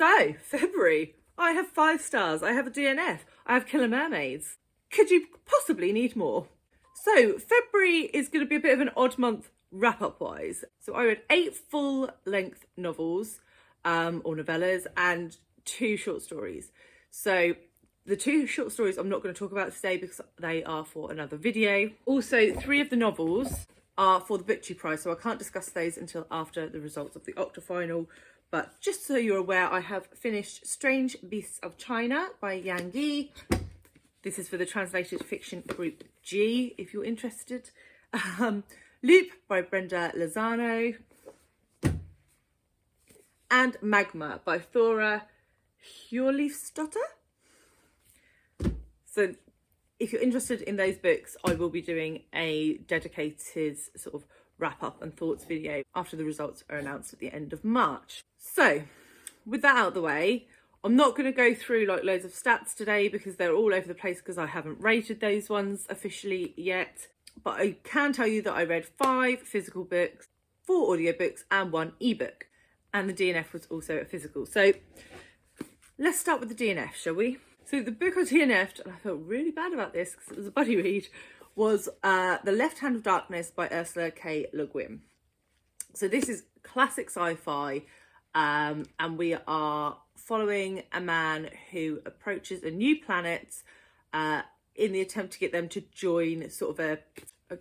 So, February, I have 5 stars, I have a DNF, I have Killer Mermaids. Could you possibly need more? So, February is going to be a bit of an odd month wrap-up wise. So I read 8 full-length novels, or novellas, and 2 short stories. So the 2 short stories I'm not going to talk about today because they are for another video. Also, 3 of the novels are for the BookTube prize, so I can't discuss those until after the results of the octa-final. But just so you're aware, I have finished Strange Beasts of China by Yang Yi. This is for the translated fiction group G, if you're interested. Loop by Brenda Lozano. And Magma by Thora Hjorleifsdottir. So if you're interested in those books, I will be doing a dedicated sort of wrap up and thoughts video after the results are announced at the end of March. So with that out of the way, I'm not going to go through like loads of stats today because they're all over the place because I haven't rated those ones officially yet. But I can tell you that I read 5 physical books, 4 audiobooks and 1 ebook. And the DNF was also a physical. So let's start with the DNF, shall we? So the book I DNF'd, and I felt really bad about this because it was a buddy read, was The Left Hand of Darkness by Ursula K. Le Guin. So this is classic sci-fi, and we are following a man who approaches a new planet in the attempt to get them to join sort of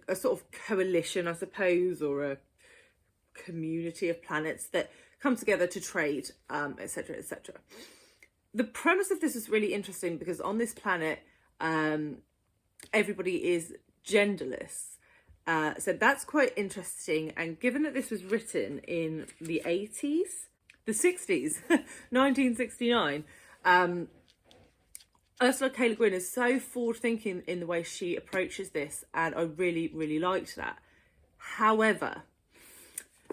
a sort of coalition, I suppose, or a community of planets that come together to trade, etc, etc. The premise of this is really interesting because on this planet, everybody is genderless. So that's quite interesting. And given that this was written in the 80s, the 60s, 1969, Ursula K. Le Guin is so forward-thinking in the way she approaches this, and I really, really liked that. However,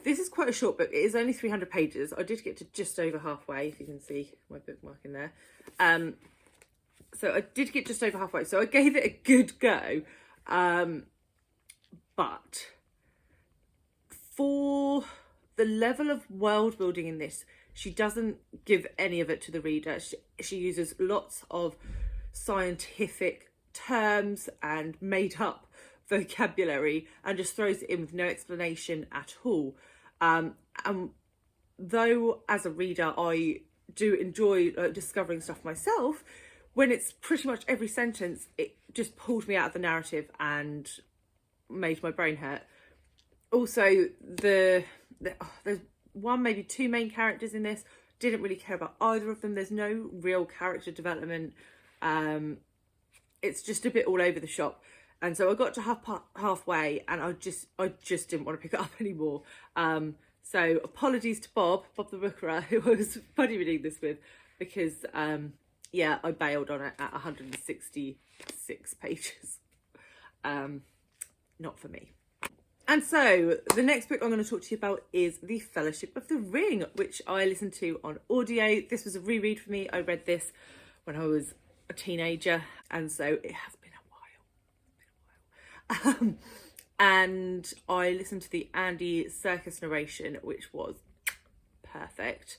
this is quite a short book. It is only 300 pages. I did get to just over halfway, if you can see my bookmark in there. So I did get just over halfway. So I gave it a good go. But for the level of world building in this, she doesn't give any of it to the reader. She uses lots of scientific terms and made up vocabulary and just throws it in with no explanation at all. And though as a reader I do enjoy discovering stuff myself, when it's pretty much every sentence it just pulled me out of the narrative and made my brain hurt. Also, there's 1, maybe 2 main characters in this. Didn't really care about either of them. There's no real character development. It's just a bit all over the shop. And so I got to halfway and I just didn't want to pick it up anymore. So apologies to Bob the Bookerer, who I was buddy reading this with, because yeah, I bailed on it at 166 pages. Not for me. And so the next book I'm going to talk to you about is The Fellowship of the Ring, which I listened to on audio. This was a reread for me. I read this when I was a teenager, and so it has been a while. And I listened to the Andy Serkis narration, which was perfect,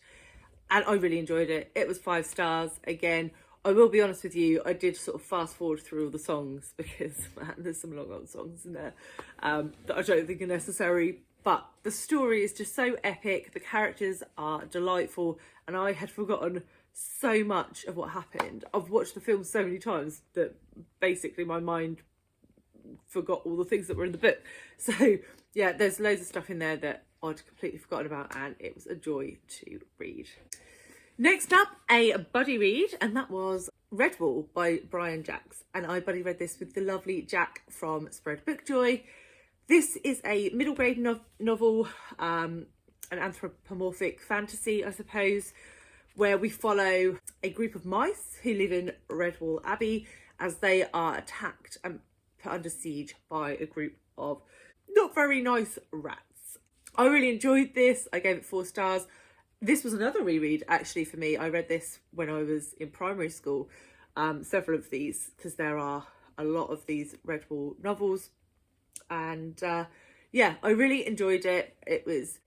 and I really enjoyed it. It was 5 stars. Again, I will be honest with you, I did sort of fast forward through all the songs because man, there's some long old songs in there that I don't think are necessary, but the story is just so epic, the characters are delightful, and I had forgotten so much of what happened. I've watched the film so many times that basically my mind forgot all the things that were in the book. So yeah, there's loads of stuff in there that I'd completely forgotten about, and it was a joy to read. Next up, a buddy read, and that was Redwall by Brian Jaques, and I buddy read this with the lovely Jack from Spread Book Joy. This is a middle grade novel, an anthropomorphic fantasy, I suppose, where we follow a group of mice who live in Redwall Abbey as they are attacked and put under siege by a group of not very nice rats. I really enjoyed this. I gave it 4 stars. This was another reread actually for me. I read this when I was in primary school, several of these, because there are a lot of these Redwall novels, and yeah, I really enjoyed it. It was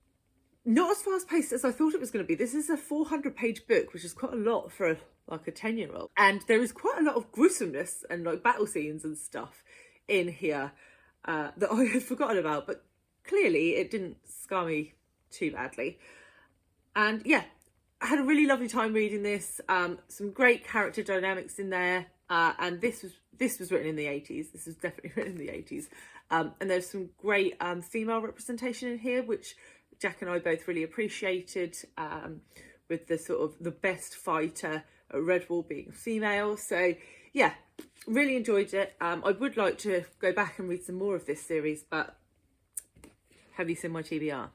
not as fast paced as I thought it was going to be. This is a 400-page book, which is quite a lot for like a 10-year-old. And there is quite a lot of gruesomeness and like battle scenes and stuff in here that I had forgotten about, but clearly it didn't scar me too badly. And yeah, I had a really lovely time reading this. Some great character dynamics in there, and this was written in the 80s. This was definitely written in the 80s. And there's some great female representation in here, which Jack and I both really appreciated, with the sort of the best fighter at Redwall being female. So yeah, really enjoyed it. I would like to go back and read some more of this series, but have you seen my TBR?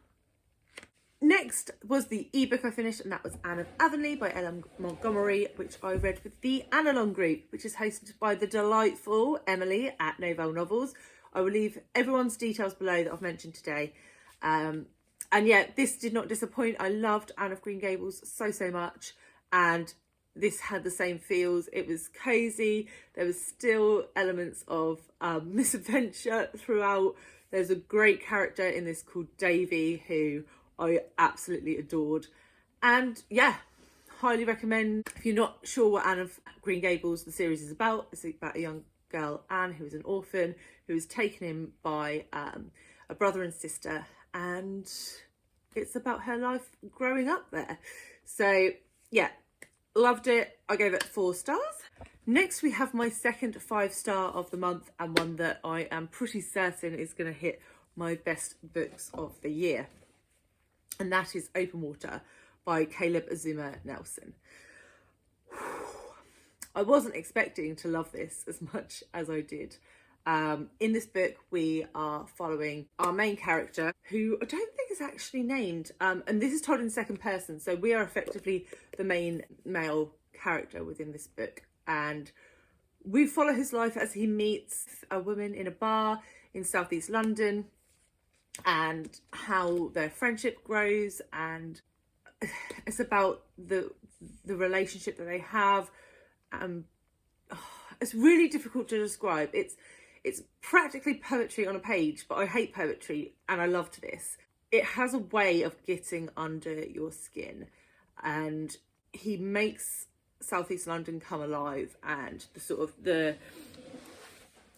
Next was the ebook I finished, and that was Anne of Avonlea by Ellen Montgomery, which I read with the Analong group, which is hosted by the delightful Emily at Novell Novels. I will leave everyone's details below that I've mentioned today. And yeah, this did not disappoint. I loved Anne of Green Gables so much, and this had the same feels. It was cosy. There was still elements of misadventure throughout. There's a great character in this called Davy, who I absolutely adored. And yeah, highly recommend. If you're not sure what Anne of Green Gables, the series, is about, it's about a young girl, Anne, who is an orphan, who is taken in by a brother and sister, and it's about her life growing up there. So yeah, loved it. I gave it 4 stars. Next, we have my second 5-star of the month, and one that I am pretty certain is going to hit my best books of the year. And that is Open Water by Caleb Azumah Nelson. I wasn't expecting to love this as much as I did. In this book, we are following our main character, who I don't think is actually named. And this is told in second person, so we are effectively the main male character within this book. And we follow his life as he meets a woman in a bar in southeast London, and how their friendship grows, and it's about the relationship that they have. It's really difficult to describe. It's practically poetry on a page, but I hate poetry, and I loved this. It has a way of getting under your skin, and he makes southeast London come alive, and the sort of the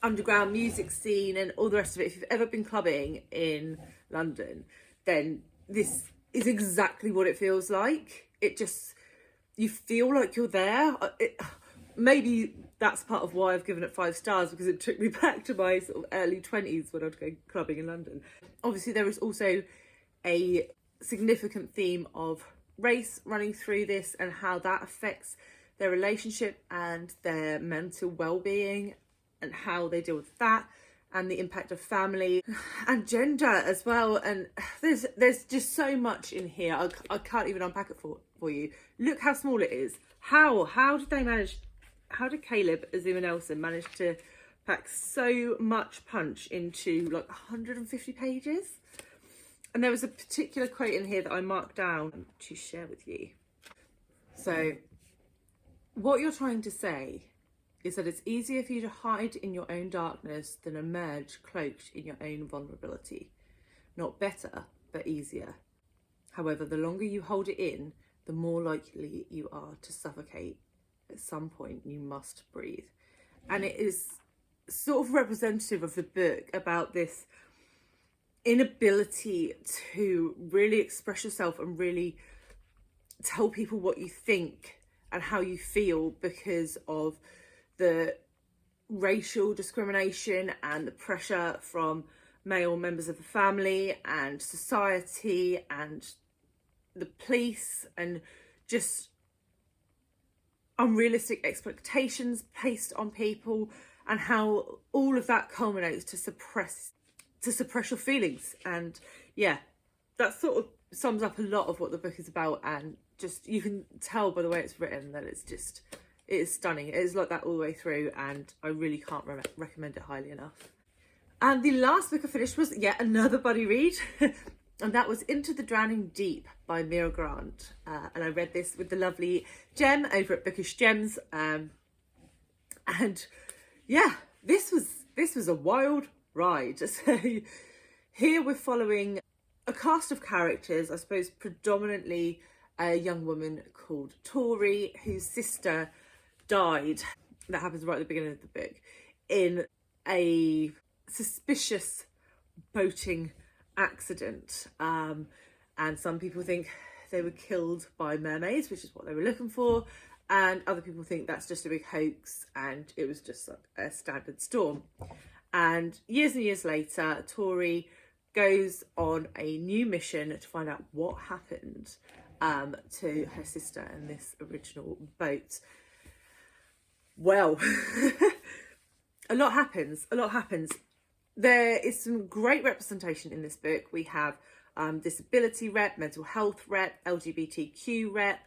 underground music scene and all the rest of it. If you've ever been clubbing in London, then this is exactly what it feels like. It just, you feel like you're there. Maybe that's part of why I've given it 5 stars, because it took me back to my sort of early 20s when I'd go clubbing in London. Obviously, there is also a significant theme of race running through this, and how that affects their relationship and their mental well-being, and how they deal with that, and the impact of family and gender as well. And there's just so much in here. I can't even unpack it for you. Look how small it is. How did Caleb Azumah Nelson manage to pack so much punch into like 150 pages? And there was a particular quote in here that I marked down to share with you. So, what you're trying to say is that it's easier for you to hide in your own darkness than emerge cloaked in your own vulnerability. Not better, but easier. However, the longer you hold it in, the more likely you are to suffocate. At some point, you must breathe. And it is sort of representative of the book, about this inability to really express yourself and really tell people what you think and how you feel, because of the racial discrimination and the pressure from male members of the family and society and the police, and just unrealistic expectations placed on people, and how all of that culminates to suppress your feelings. And yeah, that sort of sums up a lot of what the book is about, and just, you can tell by the way it's written that it is stunning. It is like that all the way through, and I really can't recommend it highly enough. And the last book I finished was yet another buddy read, and that was Into the Drowning Deep by Mira Grant. And I read this with the lovely Gem over at Bookish Gems. And yeah, this was a wild ride. So here we're following a cast of characters, I suppose predominantly a young woman called Tori, whose sister died. That happens right at the beginning of the book, in a suspicious boating accident. And some people think they were killed by mermaids, which is what they were looking for. And other people think that's just a big hoax and it was just like a standard storm. And years later, Tori goes on a new mission to find out what happened to her sister and this original boat. Well, a lot happens. There is some great representation in this book. We have disability rep, mental health rep, LGBTQ rep.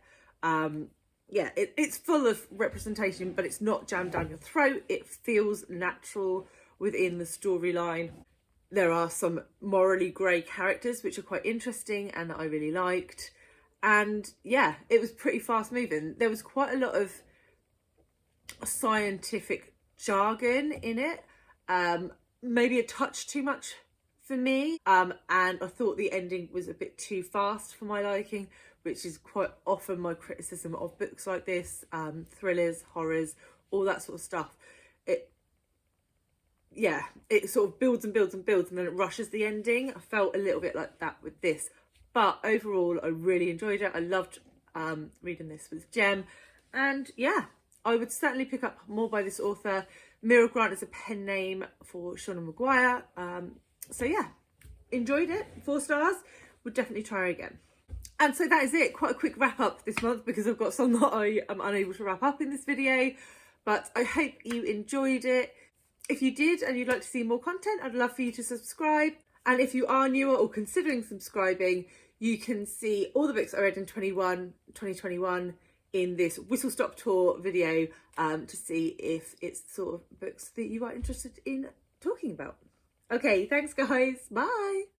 Yeah, it's full of representation, but it's not jammed down your throat. It feels natural within the storyline. There are some morally grey characters which are quite interesting and that I really liked. And yeah, it was pretty fast moving. There was quite a lot of scientific jargon in it, maybe a touch too much for me, and I thought the ending was a bit too fast for my liking, which is quite often my criticism of books like this, thrillers, horrors, all that sort of stuff. It sort of builds and builds and builds and then it rushes the ending. I felt a little bit like that with this, but overall I really enjoyed it. I loved reading this with Jem, and yeah, I would certainly pick up more by this author. Mira Grant is a pen name for Shauna Maguire. So yeah, enjoyed it, 4 stars, would definitely try again. And so that is it, quite a quick wrap up this month because I've got some that I am unable to wrap up in this video, but I hope you enjoyed it. If you did and you'd like to see more content, I'd love for you to subscribe. And if you are newer or considering subscribing, you can see all the books I read in 2021 in this whistle stop tour video to see if it's the sort of books that you are interested in talking about. Okay, thanks guys, bye.